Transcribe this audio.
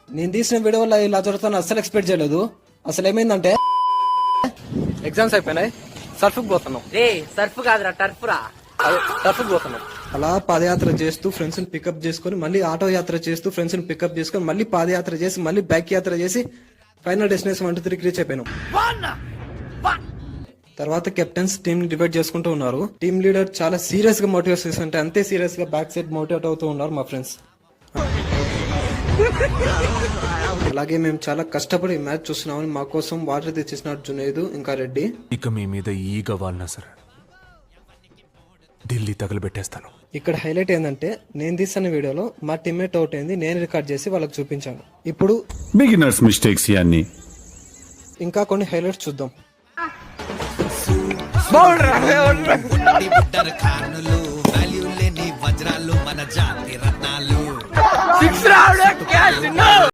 నేను తీసిన వీడియో వల్ల ఇలా జరుగుతాను అస్సలు ఎక్స్పెక్ట్ చేయలేదు. అసలు ఏమైందంటే ఎగ్జామ్స్ అయిపోయినాయి, సర్ఫ్కి పోతున్నాం. రే సర్ఫ్ కాదురా టర్ఫ్ రా. సర్ఫ్కి పోతున్నాం. అలా పాదయాత్ర చేస్తూ ఫ్రెండ్స్ ని పికప్ చేసుకుని మళ్ళీ ఆటో యాత్ర చేస్తూ ఫ్రెండ్స్ ని పికప్ చేసుకుని మళ్ళీ పాదయాత్ర చేసి మళ్ళీ బైక్ యాత్ర చేసి ఫైనల్ డెస్టినేషన్ 1 2 3 రీచ్ అయిపోయినాం. తర్వాత కెప్టెన్స్ టీమ్ ని డివైడ్ చేసుకుంటూ ఉన్నారు. టీమ్ లీడర్ చాలా సీరియస్ గా మోటివేట్ చేస్తుంటే అంతే సీరియస్ గా బ్యాక్ సైడ్ మోటివేట్ అవుతూ ఉన్నారు మా ఫ్రెండ్స్. అలాగే మేము చాలా కష్టపడి మ్యాచ్ చూస్తున్నామని మా కోసం వాటర్ తెచ్చిస్తున్నారు జునేదు ఇంకా రెడ్డి. ఇక మీ మీద ఈగ వాడినా సరే ఢిల్లీ తగలబెట్టేస్తాను. ఇక్కడ హైలైట్ ఏంటంటే నేను తీసిన వీడియోలో మా టీమ్మేట్ అవుట్ అయింది, నేను రికార్డ్ చేసి వాళ్ళకి చూపించాను. ఇప్పుడు బిగినర్స్ మిస్టేక్స్ ఇవన్నీ. ఇంకా కొన్ని హైలైట్స్ చూద్దాం. సిక్స్ రావడం